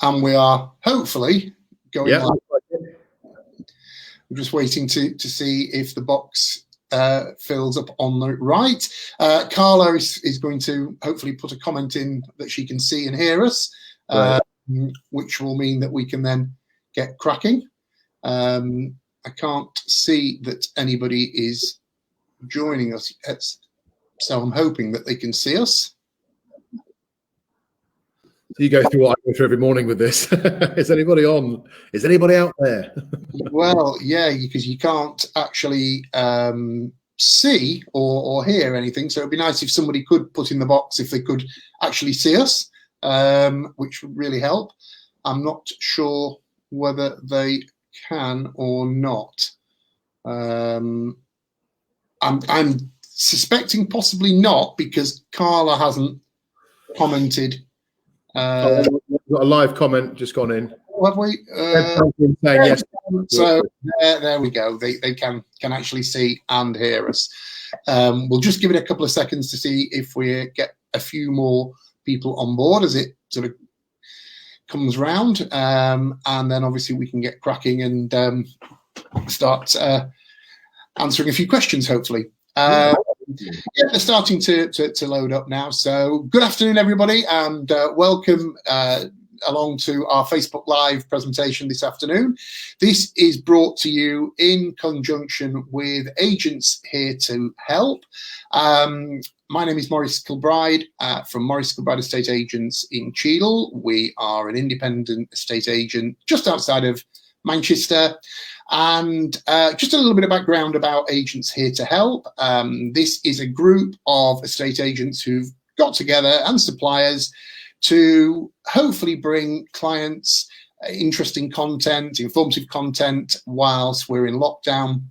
And we are hopefully going Yeah. live. I'm just waiting to see if the box fills up on the right. Carla is going to hopefully put a comment in that she can see and hear us, Right. which will mean that we can then get cracking. I can't see that anybody is joining us yet, so I'm hoping that they can see us. You go through what I go through every morning with this. Is anybody on? Is anybody out there? Well, yeah, because you can't actually see or hear anything. So it'd be nice if somebody could put in the box if they could actually see us, which would really help. I'm not sure whether they can or not. I'm suspecting possibly not, because Carla hasn't commented. We've got a live comment just gone in. Have we? Saying yes. So there we go. They can actually see and hear us. We'll just give it a couple of seconds to see if we get a few more people on board as it sort of comes round, and then obviously we can get cracking and start answering a few questions, hopefully. Yeah, they're starting to load up now. So good afternoon, everybody, and welcome along to our Facebook Live presentation this afternoon. This is brought to you in conjunction with Agents Here to Help. My name is Maurice Kilbride from Maurice Kilbride Estate Agents in Cheadle. We are an independent estate agent just outside of Manchester. And just a little bit of background about Agents Here to Help. This is a group of estate agents who've got together, and suppliers, to hopefully bring clients interesting content, informative content, whilst we're in lockdown,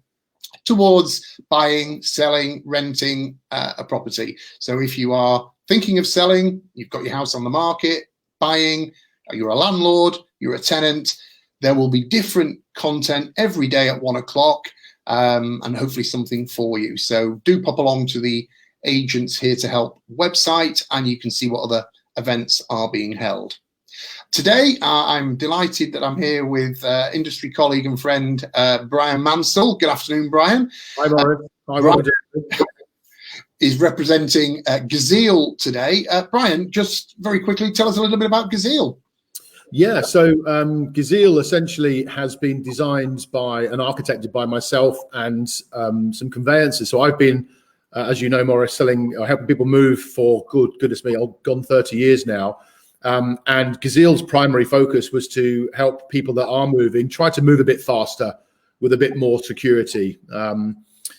towards buying, selling, renting a property. So if you are thinking of selling, you've got your house on the market, buying, you're a landlord, you're a tenant, there will be different content every day at 1 o'clock, and hopefully something for you. So do pop along to the Agents Here to Help website, and you can see what other events are being held. Today, I'm delighted that I'm here with industry colleague and friend, Bryan Mansell. Good afternoon, Bryan. Hi, Maurice. Hi, Robert. Is representing Gazeal today. Bryan, just very quickly, tell us a little bit about Gazeal. Yeah, so Gazeal essentially has been designed by and architected by myself and some conveyancers. So I've been, as you know, Maurice, helping people move for goodness me, gone 30 years now. And Gazeal's primary focus was to help people that are moving try to move a bit faster with a bit more security.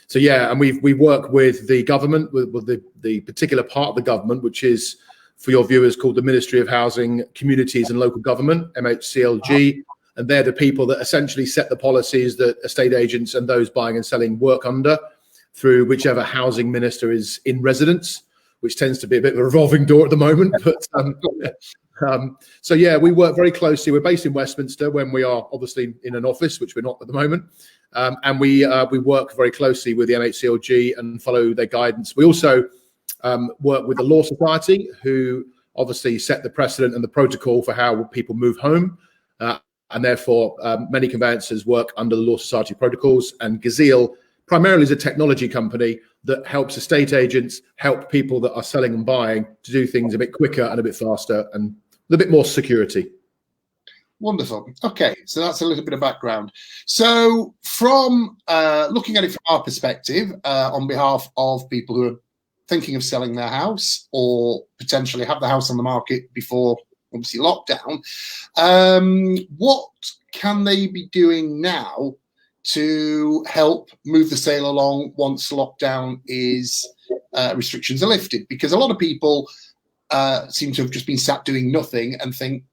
So yeah, and we work with the government, with the particular part of the government, which is, for your viewers, called the Ministry of Housing, Communities and Local Government, MHCLG. And they're the people that essentially set the policies that estate agents and those buying and selling work under, through whichever housing minister is in residence, which tends to be a bit of a revolving door at the moment. But so yeah, we work very closely. We're based in Westminster when we are obviously in an office, which we're not at the moment. And we work very closely with the MHCLG and follow their guidance. We also work with the Law Society, who obviously set the precedent and the protocol for how people move home. And therefore, many conveyancers work under the Law Society protocols. And Gazeal primarily is a technology company that helps estate agents help people that are selling and buying to do things a bit quicker and a bit faster and with a bit more security. Wonderful. Okay, so that's a little bit of background. So from looking at it from our perspective, on behalf of people who are thinking of selling their house or potentially have the house on the market before obviously lockdown, what can they be doing now to help move the sale along once lockdown is restrictions are lifted? Because a lot of people seem to have just been sat doing nothing and think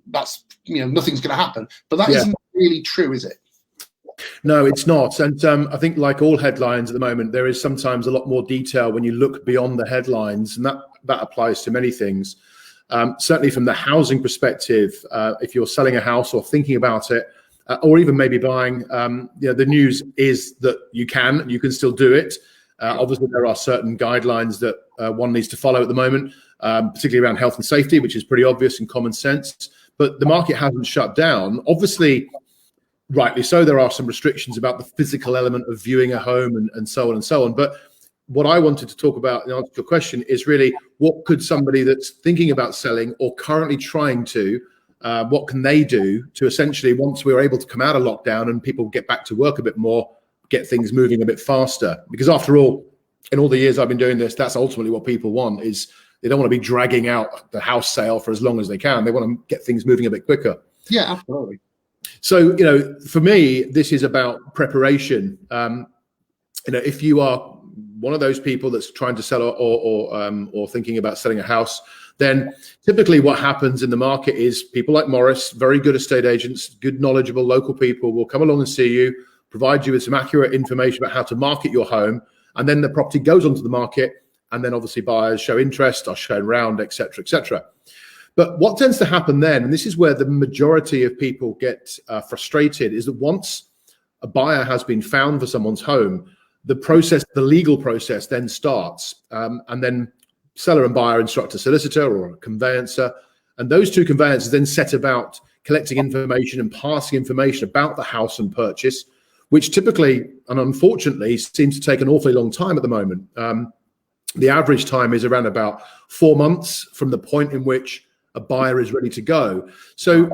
that's, nothing's going to happen, but that isn't really true, is it? No, it's not. And I think, like all headlines at the moment, there is sometimes a lot more detail when you look beyond the headlines, and that applies to many things. Certainly from the housing perspective, if you're selling a house or thinking about it, or even maybe buying, the news is that you can still do it. Obviously, there are certain guidelines that one needs to follow at the moment, particularly around health and safety, which is pretty obvious and common sense. but the market hasn't shut down. Obviously, rightly so, there are some restrictions about the physical element of viewing a home and so on and so on. But what I wanted to talk about in answer to your question is really, what could somebody that's thinking about selling or currently trying to, what can they do to essentially, once we're able to come out of lockdown and people get back to work a bit more, get things moving a bit faster? Because after all, in all the years I've been doing this, that's ultimately what people want. Is they don't want to be dragging out the house sale for as long as they can. They want to get things moving a bit quicker. Yeah, absolutely. So, for me, this is about preparation. If you are one of those people that's trying to sell or thinking about selling a house, then typically what happens in the market is people like Maurice, very good estate agents, good knowledgeable local people, will come along and see you, provide you with some accurate information about how to market your home, and then the property goes onto the market, and then obviously buyers show interest, are shown around, etc., etc. But what tends to happen then, and this is where the majority of people get frustrated, is that once a buyer has been found for someone's home, the legal process then starts, and then seller and buyer instruct a solicitor or a conveyancer, and those two conveyancers then set about collecting information and passing information about the house and purchase, which typically and unfortunately seems to take an awfully long time at the moment. The average time is around about 4 months from the point in which a buyer is ready to go. So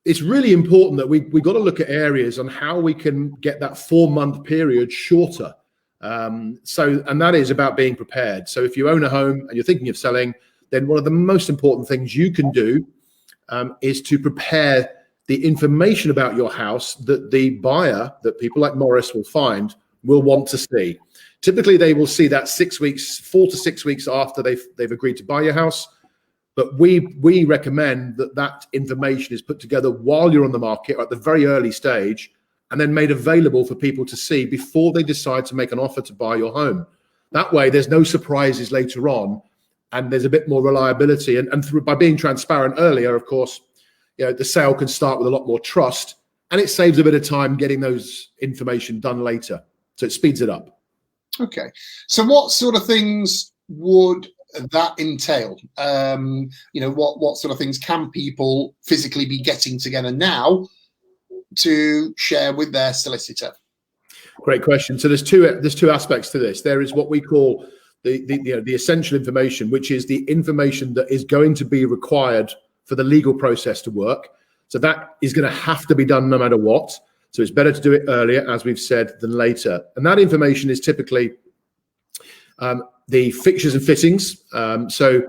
it's really important that we got to look at areas on how we can get that 4-month period shorter. And that is about being prepared. So if you own a home and you're thinking of selling, then one of the most important things you can do is to prepare the information about your house that the buyer, that people like Maurice will find, will want to see. Typically, they will see that 6 weeks, 4 to 6 weeks after they've agreed to buy your house. But we recommend that information is put together while you're on the market, or at the very early stage, and then made available for people to see before they decide to make an offer to buy your home. That way, there's no surprises later on, and there's a bit more reliability. And by being transparent earlier, of course, the sale can start with a lot more trust, and it saves a bit of time getting those information done later. So it speeds it up. Okay. So what sort of things would that entail? What sort of things can people physically be getting together now to share with their solicitor? Great question. So there's two aspects to this. There is what we call the essential information, which is the information that is going to be required for the legal process to work. So that is going to have to be done no matter what. So it's better to do it earlier, as we've said, than later. And that information is typically the fixtures and fittings. So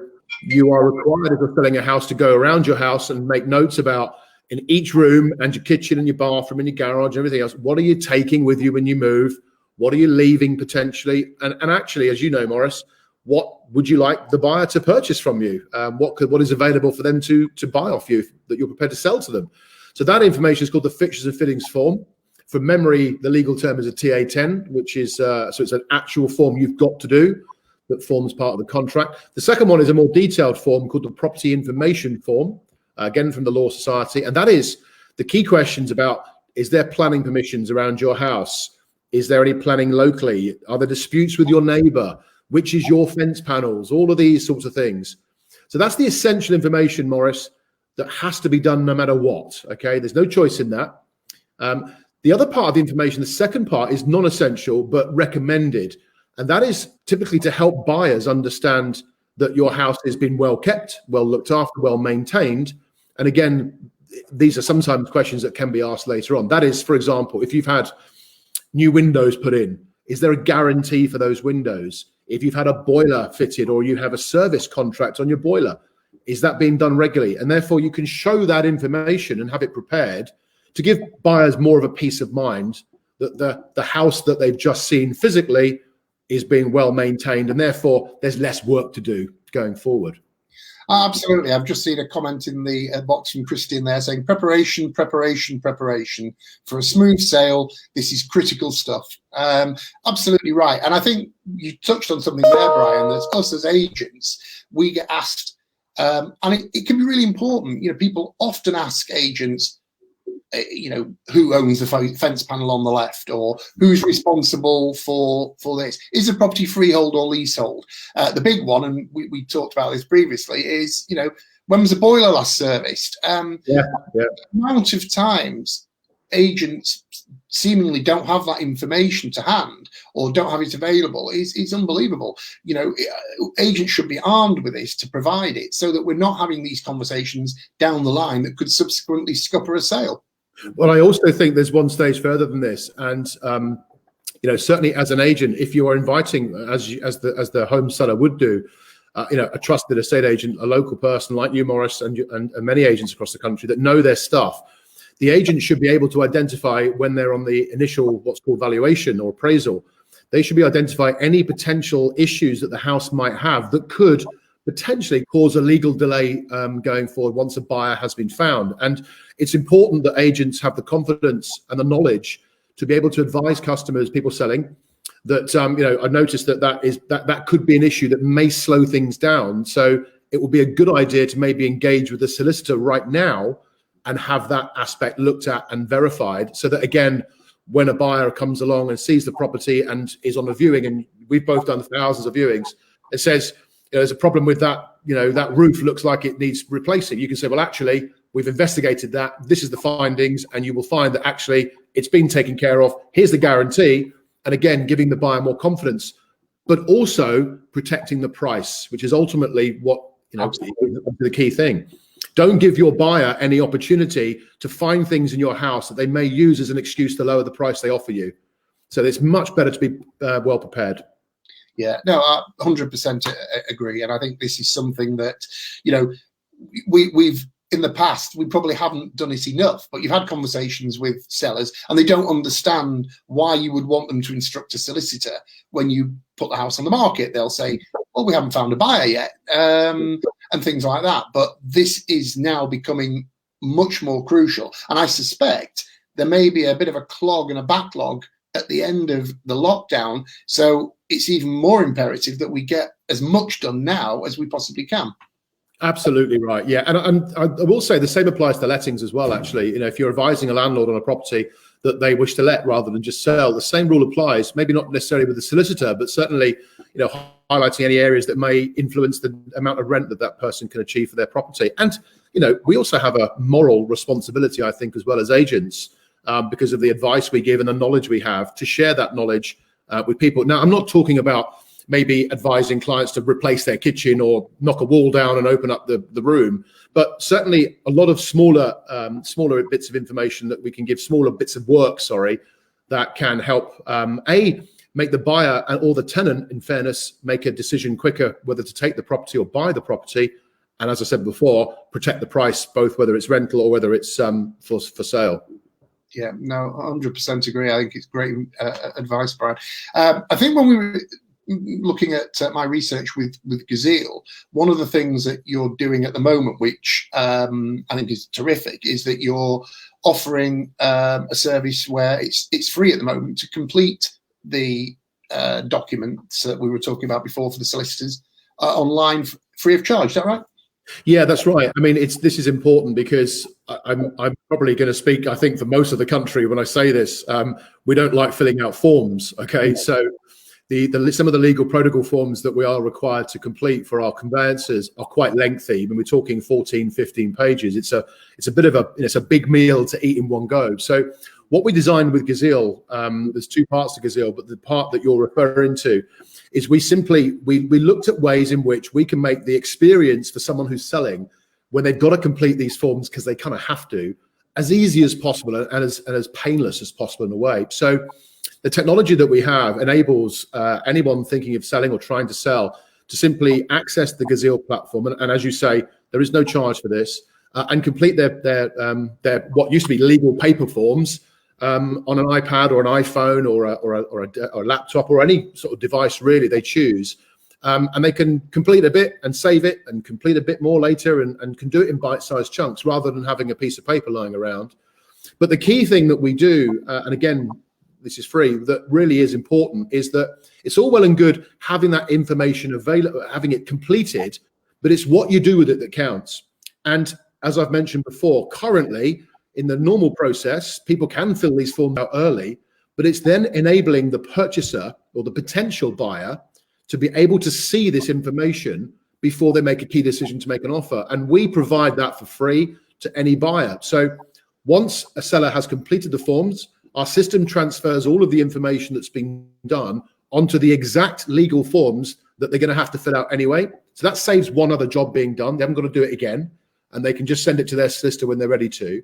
you are required, if you're selling a house, to go around your house and make notes about, in each room and your kitchen and your bathroom and your garage and everything else, what are you taking with you when you move? What are you leaving potentially? And actually, as you know, Maurice, what would you like the buyer to purchase from you? What is available for them to buy off you that you're prepared to sell to them? So that information is called the fixtures and fittings form. From memory, the legal term is a TA10, which is so it's an actual form you've got to do that forms part of the contract. The second one is a more detailed form called the property information form, again from the Law Society, and that is the key questions about: is there planning permissions around your house? Is there any planning locally? Are there disputes with your neighbour? Which is your fence panels? All of these sorts of things. So that's the essential information, Maurice, that has to be done no matter what. Okay, there's no choice in that. The other part of the information, the second part, is non-essential but recommended, and that is typically to help buyers understand that your house has been well kept, well looked after, well maintained. And again, these are sometimes questions that can be asked later on. That is, for example, if you've had new windows put in, is there a guarantee for those windows? If you've had a boiler fitted or you have a service contract on your boiler, is that being done regularly? And therefore you can show that information and have it prepared to give buyers more of a peace of mind that the house that they've just seen physically is being well maintained, and therefore there's less work to do going forward. Absolutely. I've just seen a comment in the box from Christian there saying preparation for a smooth sale. This is critical stuff. Absolutely right. And I think you touched on something there, Bryan, that us as agents, we get asked, and it can be really important. People often ask agents, who owns the fence panel on the left, or who's responsible for this? Is the property freehold or leasehold? The big one, and we talked about this previously, is, when was the boiler last serviced? Yeah. The amount of times agents seemingly don't have that information to hand or don't have it available is unbelievable. Agents should be armed with this to provide it so that we're not having these conversations down the line that could subsequently scupper a sale. Well, I also think there's one stage further than this, and certainly as an agent, if you are inviting, as the home seller would do, a trusted estate agent, a local person like you, Maurice, and many agents across the country that know their stuff, the agent should be able to identify when they're on the initial what's called valuation or appraisal. They should be identifying any potential issues that the house might have that could potentially cause a legal delay going forward once a buyer has been found. And it's important that agents have the confidence and the knowledge to be able to advise customers, people selling, that I noticed that could be an issue that may slow things down. So it would be a good idea to maybe engage with the solicitor right now and have that aspect looked at and verified, so that again, when a buyer comes along and sees the property and is on a viewing, and we've both done thousands of viewings, it says, there's a problem with that, that roof looks like it needs replacing. You can say, well, actually, we've investigated that. This is the findings, and you will find that actually it's been taken care of. Here's the guarantee. And again, giving the buyer more confidence, but also protecting the price, which is ultimately what, the key thing. Don't give your buyer any opportunity to find things in your house that they may use as an excuse to lower the price they offer you. So it's much better to be well prepared. Yeah, no, I 100% agree. And I think this is something that, we've in the past, we probably haven't done it enough, but you've had conversations with sellers and they don't understand why you would want them to instruct a solicitor when you put the house on the market. They'll say, well, we haven't found a buyer yet, and things like that. But this is now becoming much more crucial. And I suspect there may be a bit of a clog and a backlog at the end of the lockdown. So it's even more imperative that we get as much done now as we possibly can. Absolutely right. Yeah. And I will say the same applies to lettings as well, actually. If you're advising a landlord on a property that they wish to let rather than just sell, the same rule applies, maybe not necessarily with the solicitor, but certainly, highlighting any areas that may influence the amount of rent that person can achieve for their property. And, we also have a moral responsibility, I think, as well as agents, because of the advice we give and the knowledge we have, to share that knowledge with people. Now, I'm not talking about maybe advising clients to replace their kitchen or knock a wall down and open up the room, but certainly a lot of smaller bits of information that we can give, smaller bits of work, that can help make the buyer or the tenant, in fairness, make a decision quicker whether to take the property or buy the property. And as I said before, protect the price, both whether it's rental or whether it's for sale. Yeah, no, 100% agree. I think it's great advice, Bryan. I think when we were looking at my research with Gazeal, one of the things that you're doing at the moment, which I think is terrific, is that you're offering a service where it's free at the moment to complete the documents that we were talking about before for the solicitors online, free of charge. Is that right? Yeah, that's right. I mean, this is important because I'm probably going to speak, I think, for most of the country when I say this. We don't like filling out forms. Okay, yeah. So some of the legal protocol forms that we are required to complete for our conveyances are quite lengthy. I mean, we're talking 14, 15 pages. It's a bit of it's a big meal to eat in one go. So what we designed with Gazeal, there's two parts to Gazeal, but the part that you're referring to is we looked at ways in which we can make the experience for someone who's selling, when they've got to complete these forms because they kind of have to, as easy as possible and as painless as possible in a way. So the technology that we have enables anyone thinking of selling or trying to sell to simply access the Gazeal platform. And as you say, there is no charge for this, and complete their what used to be legal paper forms on an iPad or an iPhone or a laptop or any sort of device really they choose. And they can complete a bit and save it and complete a bit more later and can do it in bite-sized chunks rather than having a piece of paper lying around. But the key thing that we do, and again, this is free, that really is important, is that it's all well and good having that information available, having it completed, but it's what you do with it that counts. And as I've mentioned before, currently in the normal process, people can fill these forms out early, but it's then enabling the purchaser or the potential buyer to be able to see this information before they make a key decision to make an offer. And we provide that for free to any buyer. So once a seller has completed the forms, our system transfers all of the information that's been done onto the exact legal forms that they're going to have to fill out anyway. So that saves one other job being done. They haven't got to do it again, and they can just send it to their solicitor when they're ready to.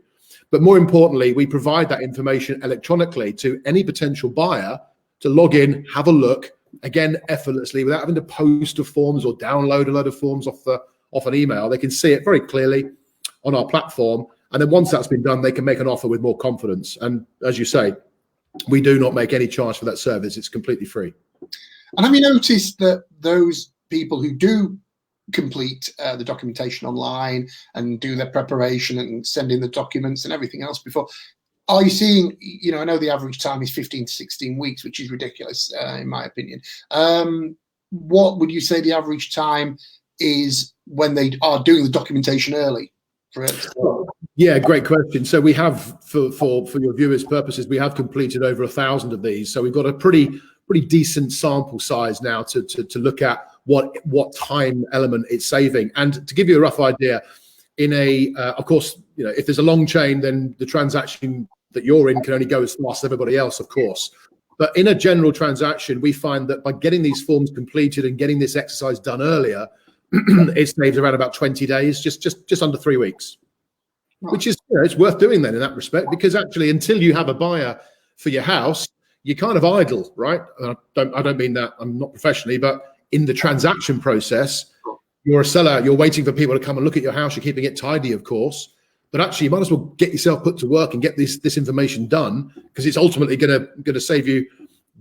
But more importantly, we provide that information electronically to any potential buyer to log in, have a look, again, effortlessly, without having to post the forms or download a load of forms off an email. They can see it very clearly on our platform. And then once that's been done, they can make an offer with more confidence. And as you say, we do not make any charge for that service. It's completely free. And have you noticed that those people who do complete the documentation online and do their preparation and send in the documents and everything else before, are you seeing, I know the average time is 15 to 16 weeks, which is ridiculous, in my opinion. What would you say the average time is when they are doing the documentation early? Yeah, great question. So we have, for your viewers' purposes, we have completed over 1,000 of these. So we've got a pretty decent sample size now to look at what time element it's saving. And to give you a rough idea, in of course, if there's a long chain, then the transaction that you're in can only go as fast as everybody else, of course. But in a general transaction, we find that by getting these forms completed and getting this exercise done earlier, it saves around about 20 days, just under 3 weeks, which is, it's worth doing then in that respect, because actually until you have a buyer for your house, you're kind of idle, right? I don't mean that, I'm not professionally, but in the transaction process, you're a seller, you're waiting for people to come and look at your house, you're keeping it tidy, of course, but actually you might as well get yourself put to work and get this information done, because it's ultimately going to save you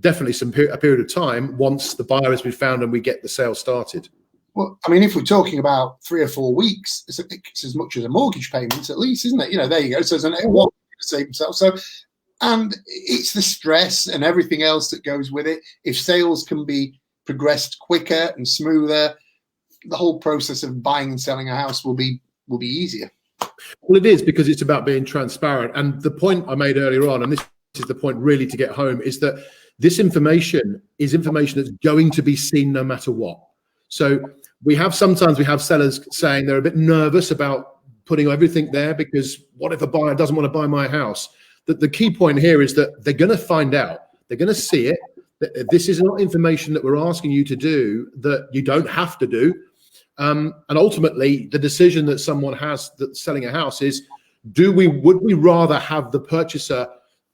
definitely a period of time once the buyer has been found and we get the sale started. Well, I mean, if we're talking about 3 or 4 weeks, it's as much as a mortgage payment, at least, isn't it? There you go. So there's an one to save himself. So, and it's the stress and everything else that goes with it. If sales can be progressed quicker and smoother, the whole process of buying and selling a house will be easier. Well, it is, because it's about being transparent. And the point I made earlier on, and this is the point really to get home, is that this information is information that's going to be seen no matter what. So sometimes we have sellers saying they're a bit nervous about putting everything there, because what if a buyer doesn't want to buy my house? The key point here is that they're going to find out, they're going to see it. This is not information that we're asking you to do that you don't have to do. And ultimately, the decision that someone has that's selling a house is, would we rather have the purchaser,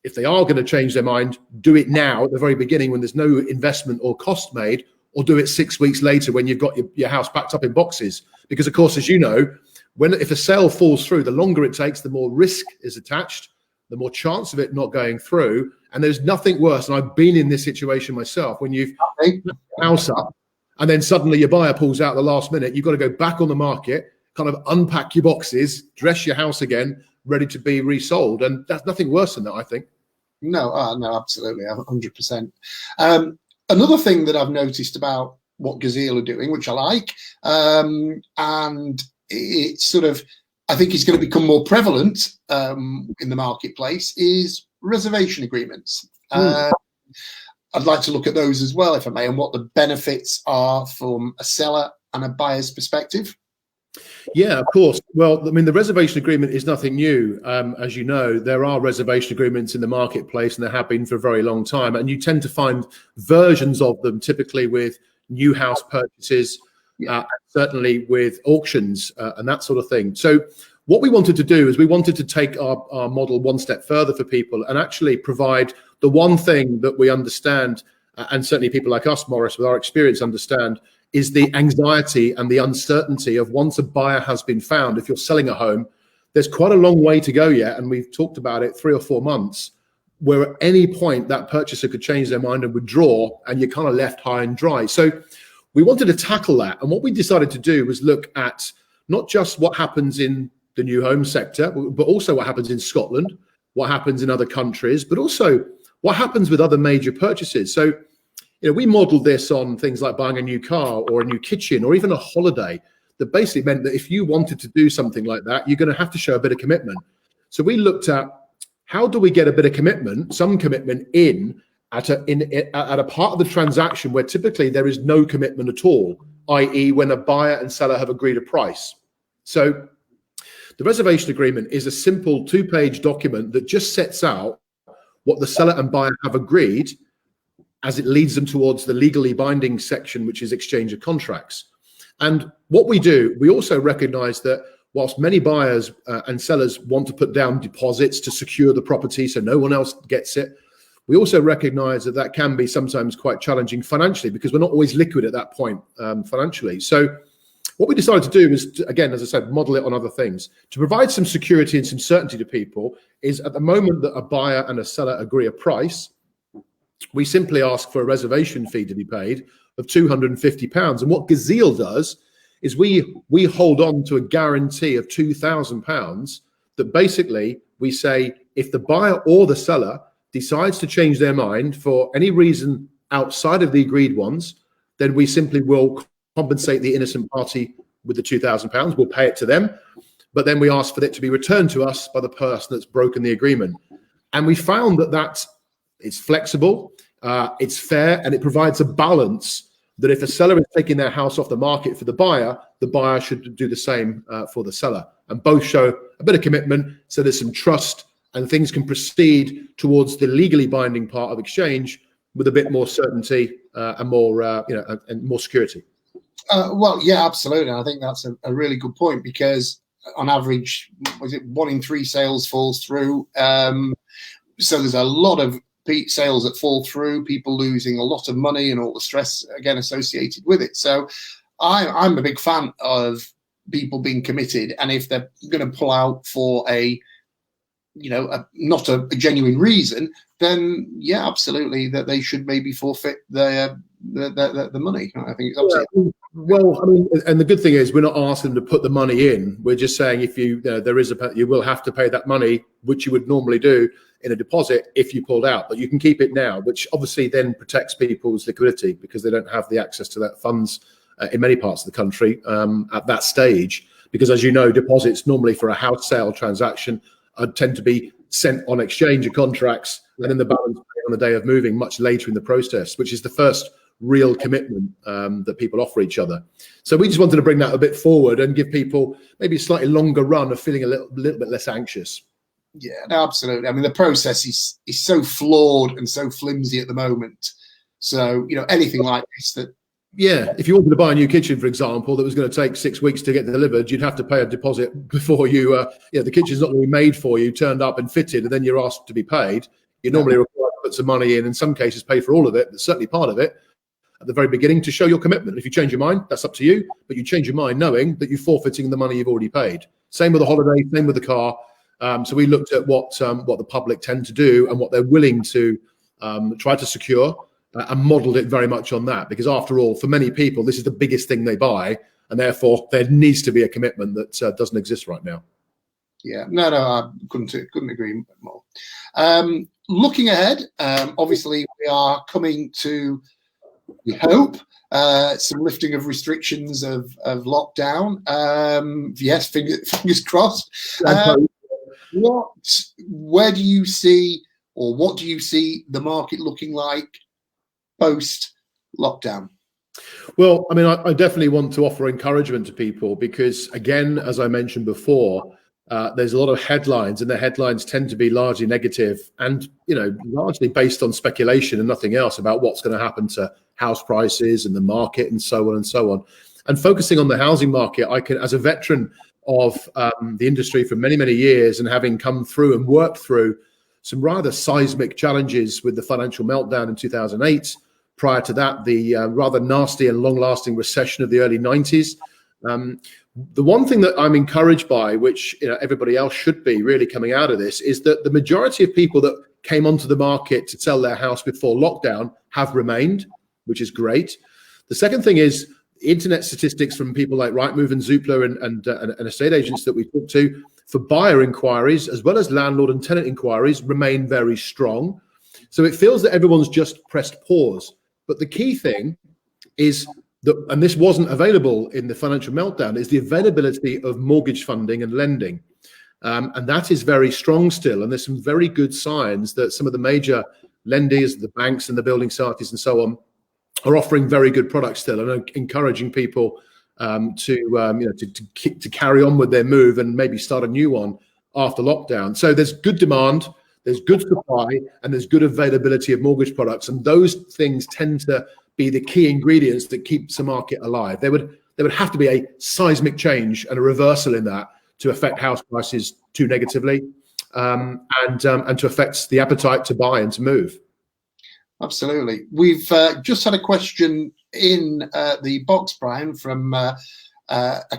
if they are going to change their mind, do it now at the very beginning when there's no investment or cost made, or do it 6 weeks later when you've got your house packed up in boxes? Because of course, as you know, if a sale falls through, the longer it takes, the more risk is attached, the more chance of it not going through. And there's nothing worse, and I've been in this situation myself, when you've packed your house up and then suddenly your buyer pulls out at the last minute, you've got to go back on the market, kind of unpack your boxes, dress your house again, ready to be resold. And that's nothing worse than that, I think. No, absolutely, 100%. Another thing that I've noticed about what Gazeal are doing, which I like, and it's sort of, I think it's going to become more prevalent in the marketplace, is reservation agreements. I'd like to look at those as well, if I may, and what the benefits are from a seller and a buyer's perspective. Yeah, of course. Well, I mean, the reservation agreement is nothing new. As you know, there are reservation agreements in the marketplace, and there have been for a very long time. And you tend to find versions of them typically with new house purchases, certainly with auctions and that sort of thing. So what we wanted to do is we wanted to take our model one step further for people and actually provide the one thing that we understand, and certainly people like us, Maurice, with our experience understand, is the anxiety and the uncertainty of once a buyer has been found. If you're selling a home, there's quite a long way to go yet, and we've talked about it, 3 or 4 months, where at any point that purchaser could change their mind and withdraw, and you're kind of left high and dry. So we wanted to tackle that, and what we decided to do was look at not just what happens in the new home sector, but also what happens in Scotland, what happens in other countries, but also what happens with other major purchases. So we modeled this on things like buying a new car or a new kitchen or even a holiday. That basically meant that if you wanted to do something like that, you're going to have to show a bit of commitment. So we looked at, how do we get a bit of commitment, some commitment at a part of the transaction where typically there is no commitment at all, i.e. when a buyer and seller have agreed a price. So the reservation agreement is a simple 2-page document that just sets out what the seller and buyer have agreed as it leads them towards the legally binding section, which is exchange of contracts. And what we do, we also recognize that whilst many buyers and sellers want to put down deposits to secure the property so no one else gets it, we also recognize that that can be sometimes quite challenging financially because we're not always liquid at that point financially. So what we decided to do is, again, as I said, model it on other things. To provide some security and some certainty to people is at the moment that a buyer and a seller agree a price, we simply ask for a reservation fee to be paid of £250. And what Gazeal does is we hold on to a guarantee of £2,000 that basically we say if the buyer or the seller decides to change their mind for any reason outside of the agreed ones, then we simply will compensate the innocent party with the £2,000. We'll pay it to them, but then we ask for it to be returned to us by the person that's broken the agreement. And we found that it's flexible, it's fair, and it provides a balance that if a seller is taking their house off the market for the buyer should do the same for the seller. And both show a bit of commitment, so there's some trust and things can proceed towards the legally binding part of exchange with a bit more certainty and more, and more security. Well, yeah, absolutely. I think that's a really good point because on average, was it 1 in 3 sales falls through? So there's a lot of sales that fall through, people losing a lot of money and all the stress again associated with it. So I'm a big fan of people being committed, and if they're going to pull out for not a genuine reason, then yeah, absolutely, that they should maybe forfeit the money. I think it's absolutely. Yeah. Well, I mean, and the good thing is we're not asking them to put the money in. We're just saying if you will have to pay that money, which you would normally do in a deposit if you pulled out, but you can keep it now, which obviously then protects people's liquidity because they don't have the access to that funds in many parts of the country at that stage. Because as you know, deposits normally for a house sale transaction tend to be sent on exchange of contracts and then the balance on the day of moving much later in the process, which is the first real commitment that people offer each other. So we just wanted to bring that a bit forward and give people maybe a slightly longer run of feeling a little bit less anxious. Yeah, no, absolutely. I mean, the process is so flawed and so flimsy at the moment. So, anything like this that. Yeah, if you wanted to buy a new kitchen, for example, that was going to take 6 weeks to get delivered, you'd have to pay a deposit before you, the kitchen's not going to be made for you, turned up and fitted, and then you're asked to be paid. You're normally required to put some money in some cases pay for all of it, but certainly part of it at the very beginning to show your commitment. If you change your mind, that's up to you, but you change your mind knowing that you're forfeiting the money you've already paid. Same with the holiday, same with the car. So we looked at what the public tend to do and what they're willing to try to secure and modelled it very much on that. Because after all, for many people, this is the biggest thing they buy, and therefore there needs to be a commitment that doesn't exist right now. Yeah, no, I couldn't agree more. Looking ahead, obviously we are coming to, we hope, some lifting of restrictions of lockdown. Yes, fingers crossed. Where do you see, or what do you see the market looking like post lockdown? Well, I mean, I definitely want to offer encouragement to people because, again, as I mentioned before, there's a lot of headlines, and the headlines tend to be largely negative and, largely based on speculation and nothing else about what's going to happen to house prices and the market and so on and so on. And focusing on the housing market, I can, as a veteran of the industry for many, many years and having come through and worked through some rather seismic challenges with the financial meltdown in 2008. Prior to that, the rather nasty and long-lasting recession of the early 90s. The one thing that I'm encouraged by, which everybody else should be really coming out of this, is that the majority of people that came onto the market to sell their house before lockdown have remained, which is great. The second thing is internet statistics from people like Rightmove and Zoopla and estate agents that we talk to for buyer inquiries, as well as landlord and tenant inquiries, remain very strong. So it feels that everyone's just pressed pause. But the key thing is that, and this wasn't available in the financial meltdown, is the availability of mortgage funding and lending. And that is very strong still. And there's some very good signs that some of the major lenders, the banks and the building societies and so on, are offering very good products still and are encouraging people to carry on with their move and maybe start a new one after lockdown. So there's good demand, there's good supply, and there's good availability of mortgage products, and those things tend to be the key ingredients that keeps the market alive. There would have to be a seismic change and a reversal in that to affect house prices too negatively, and to affect the appetite to buy and to move. Absolutely. We've just had a question in the box, Brian, from a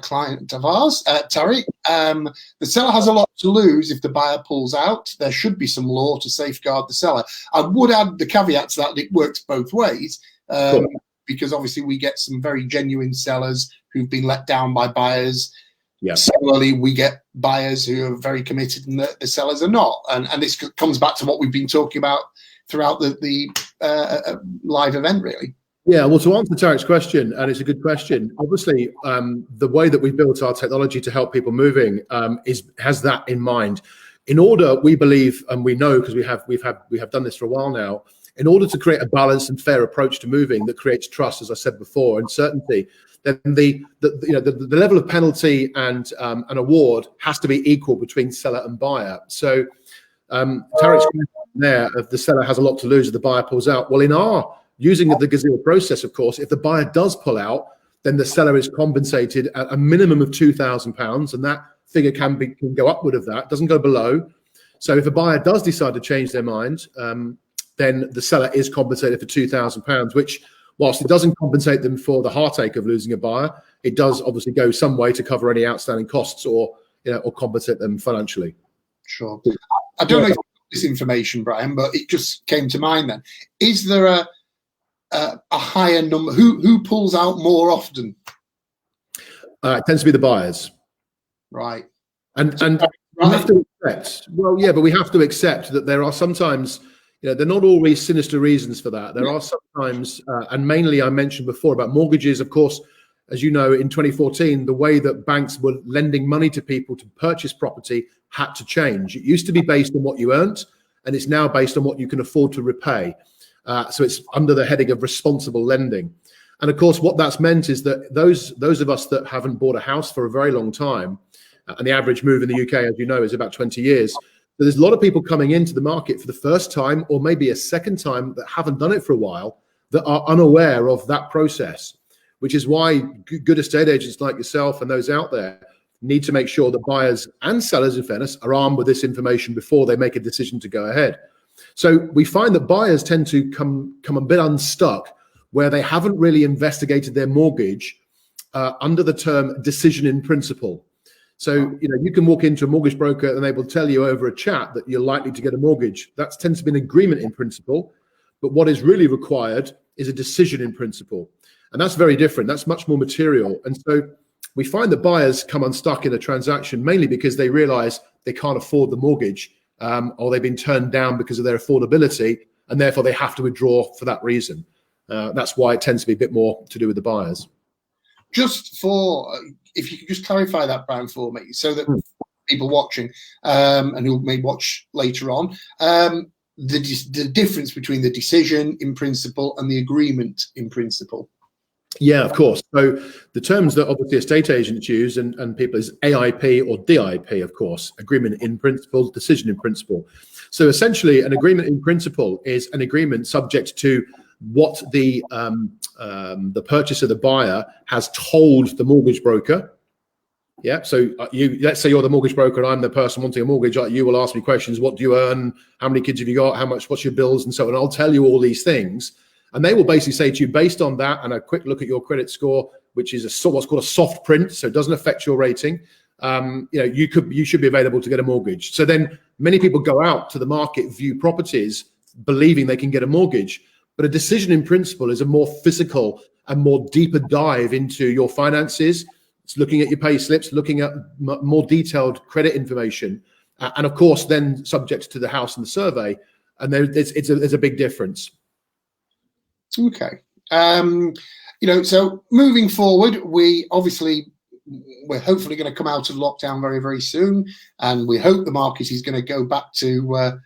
client of ours, Terry. The seller has a lot to lose if the buyer pulls out. There should be some law to safeguard the seller. I would add the caveat to that it works both ways, Cool. because obviously we get some very genuine sellers who've been let down by buyers. Yeah. Similarly, we get buyers who are very committed and the sellers are not. And this comes back to what we've been talking about throughout the live event, really. Yeah, well, to answer Tarek's question, and it's a good question. Obviously, the way that we built our technology to help people moving has that in mind. In order, we believe, and we know because we have done this for a while now. In order to create a balanced and fair approach to moving that creates trust, as I said before, and certainty, then the level of penalty and an award has to be equal between seller and buyer. So Tarek's question there, if the seller has a lot to lose if the buyer pulls out. Well, in our using the Gazeal process, of course, if the buyer does pull out, then the seller is compensated at a minimum of £2,000, and that figure can go upward of that, doesn't go below. So if a buyer does decide to change their mind, then the seller is compensated for £2,000, which, whilst it doesn't compensate them for the heartache of losing a buyer, it does obviously go some way to cover any outstanding costs or compensate them financially. Sure. I don't know if you got this information, Brian, but it just came to mind then. Is there a higher number? Who pulls out more often? It tends to be the buyers. Right. And we have to accept, well, yeah, but we have to accept that there are sometimes, they're not always sinister reasons for that. There are sometimes, and mainly I mentioned before about mortgages, of course, as you know, in 2014, the way that banks were lending money to people to purchase property had to change. It used to be based on what you earned, and it's now based on what you can afford to repay. So it's under the heading of responsible lending. And of course, what that's meant is that those of us that haven't bought a house for a very long time, and the average move in the UK, as you know, is about 20 years. So there's a lot of people coming into the market for the first time or maybe a second time that haven't done it for a while, that are unaware of that process, which is why good estate agents like yourself and those out there need to make sure that buyers and sellers, in fairness, are armed with this information before they make a decision to go ahead. So we find that buyers tend to come a bit unstuck where they haven't really investigated their mortgage under the term decision in principle. So, you can walk into a mortgage broker and they will tell you over a chat that you're likely to get a mortgage. That tends to be an agreement in principle. But what is really required is a decision in principle. And that's very different. That's much more material. And so we find that buyers come unstuck in a transaction mainly because they realize they can't afford the mortgage, or they've been turned down because of their affordability, and therefore they have to withdraw for that reason. That's why it tends to be a bit more to do with the buyers. Just for, if you could just clarify that, Brian, for me, so that people watching and who may watch later on, the difference between the decision in principle and the agreement in principle. Yeah, of course. So the terms that obviously estate agents use and people is AIP or DIP, of course, agreement in principle, decision in principle. So essentially an agreement in principle is an agreement subject to what the purchaser, the buyer, has told the mortgage broker. Yeah. So let's say you're the mortgage broker and I'm the person wanting a mortgage. You will ask me questions. What do you earn? How many kids have you got? How much? What's your bills? And so on. I'll tell you all these things. And they will basically say to you, based on that and a quick look at your credit score, which is what's called a soft print, so it doesn't affect your rating, you should be available to get a mortgage. So then many people go out to the market, view properties, believing they can get a mortgage. But a decision in principle is a more physical and more deeper dive into your finances. It's looking at your pay slips, looking at more detailed credit information, and of course then subject to the house and the survey. And there's a big difference. Okay. So moving forward, we're hopefully going to come out of lockdown very, very soon. And we hope the market is going to go back to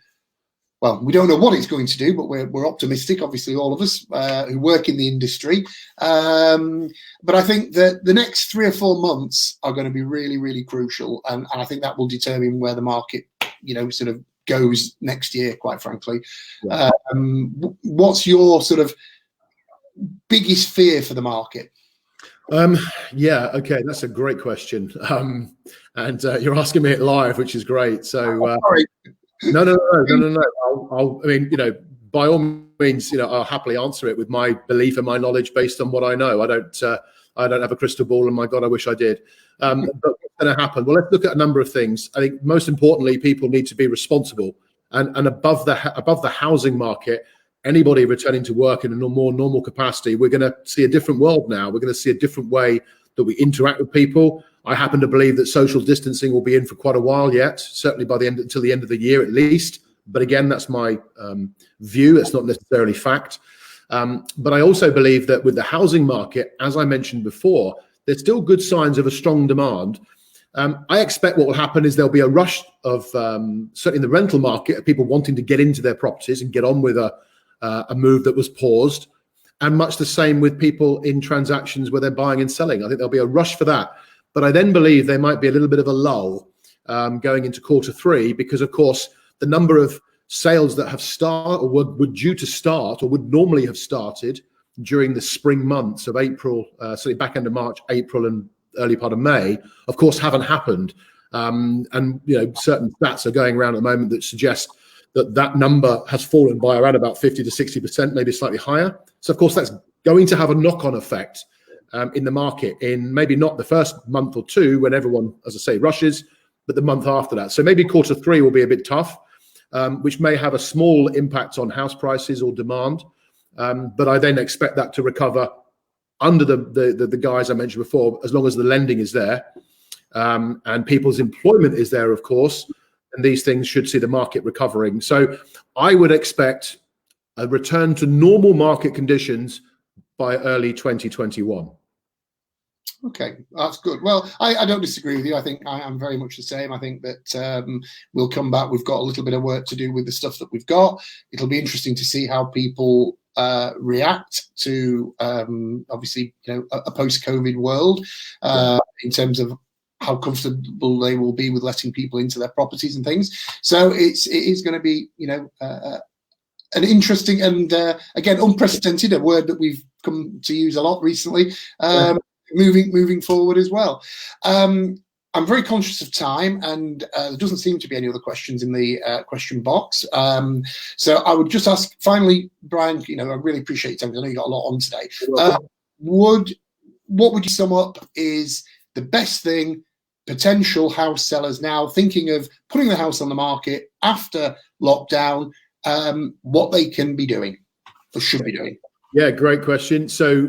well, we don't know what it's going to do, but we're optimistic, obviously, all of us who work in the industry. But I think that the next 3 or 4 months are going to be really, really crucial. And I think that will determine where the market, sort of goes next year, quite frankly. Yeah. What's your sort of biggest fear for the market? Yeah, okay, that's a great question. And you're asking me it live, which is great. So sorry. No. I mean, by all means, I'll happily answer it with my belief and my knowledge based on what I know. I don't have a crystal ball, and my God, I wish I did. But what's going to happen? Well, let's look at a number of things. I think most importantly, people need to be responsible, and above the housing market, anybody returning to work in a more normal capacity, we're going to see a different world now. We're going to see a different way that we interact with people. I happen to believe that social distancing will be in for quite a while yet, certainly until the end of the year at least. But again, that's my view. It's not necessarily fact. But I also believe that with the housing market, as I mentioned before, there's still good signs of a strong demand. I expect what will happen is there'll be a rush of, certainly in the rental market, of people wanting to get into their properties and get on with a move that was paused. And much the same with people in transactions where they're buying and selling. I think there'll be a rush for that. But I then believe there might be a little bit of a lull going into Q3 because, of course, the number of sales that have started or were due to start or would normally have started during the spring months of April, certainly back end of March, April and early part of May, of course, haven't happened. And certain stats are going around at the moment that suggest that number has fallen by around about 50 to 60%, maybe slightly higher. So, of course, that's going to have a knock-on effect in the market in maybe not the first month or two when everyone, as I say, rushes, but the month after that. So maybe Q3 will be a bit tough, which may have a small impact on house prices or demand. But I then expect that to recover under the guise I mentioned before, as long as the lending is there and people's employment is there, of course, and these things should see the market recovering. So I would expect a return to normal market conditions by early 2021. Okay, that's good. Well, I don't disagree with you. I think I'm very much the same. I think that we'll come back. We've got a little bit of work to do with the stuff that we've got. It'll be interesting to see how people react to obviously a post-COVID world in terms of how comfortable they will be with letting people into their properties and things. So it is going to be an interesting and again unprecedented, a word that we've come to use a lot recently. Moving forward as well. I'm very conscious of time, and there doesn't seem to be any other questions in the question box. So I would just ask, finally, Bryan, I really appreciate your time. I know you got a lot on today. What would you sum up is the best thing potential house sellers now thinking of putting the house on the market after lockdown, what they can be doing or should be doing? Yeah, great question. So,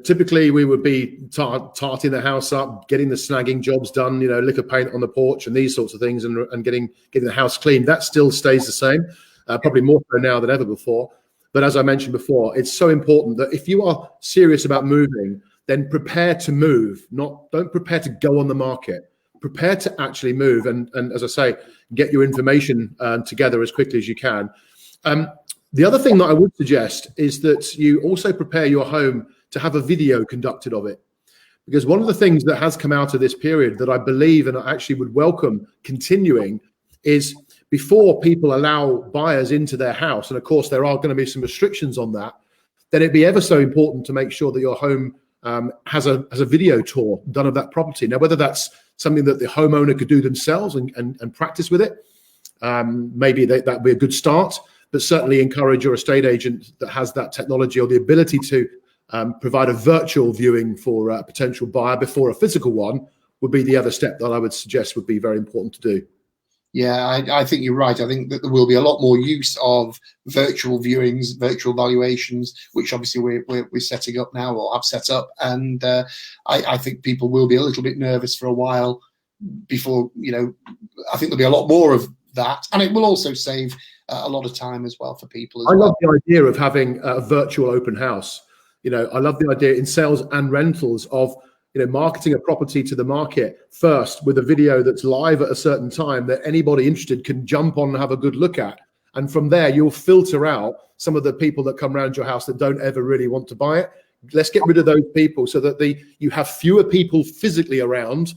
typically we would be tarting the house up, getting the snagging jobs done, liquor paint on the porch and these sorts of things, and getting the house clean. That still stays the same, probably more so now than ever before. But as I mentioned before, it's so important that if you are serious about moving, then prepare to move. Don't prepare to go on the market. Prepare to actually move, and as I say, get your information together as quickly as you can. The other thing that I would suggest is that you also prepare your home to have a video conducted of it. Because one of the things that has come out of this period that I believe and I actually would welcome continuing is before people allow buyers into their house, and of course there are going to be some restrictions on that, then it'd be ever so important to make sure that your home has a video tour done of that property. Now, whether that's something that the homeowner could do themselves and practice with it, maybe that would be a good start. But certainly encourage your estate agent that has that technology or the ability to provide a virtual viewing for a potential buyer before a physical one would be the other step that I would suggest would be very important to do. Yeah, I think you're right. I think that there will be a lot more use of virtual viewings, virtual valuations, which obviously we're setting up now or have set up. And I think people will be a little bit nervous for a while before, I think there'll be a lot more of that. And it will also save a lot of time as well for people as well. I love the idea of having a virtual open house. I love the idea in sales and rentals of marketing a property to the market first with a video that's live at a certain time that anybody interested can jump on and have a good look at, And from there, you'll filter out some of the people that come around your house that don't ever really want to buy it. Let's get rid of those people so that you have fewer people physically around,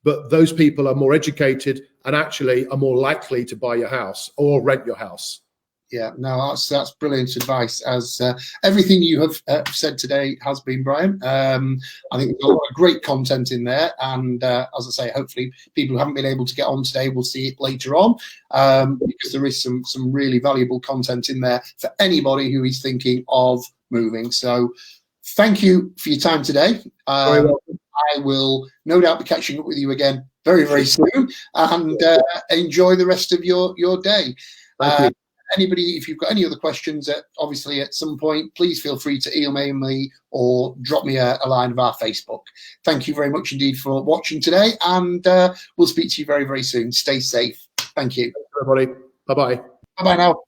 but those people are more educated and actually are more likely to buy your house or rent your house. Yeah, no, that's brilliant advice. As everything you have said today has been, Bryan. I think there's a lot of great content in there, and as I say, hopefully people who haven't been able to get on today will see it later on, because there is some really valuable content in there for anybody who is thinking of moving. So, thank you for your time today. I will no doubt be catching up with you again very, very soon, and enjoy the rest of your day. Thank you. Anybody, if you've got any other questions, obviously at some point, please feel free to email me or drop me a line of our Facebook. Thank you very much indeed for watching today, and we'll speak to you very, very soon. Stay safe. Thank you. Thanks, everybody. Bye-bye. Bye-bye now.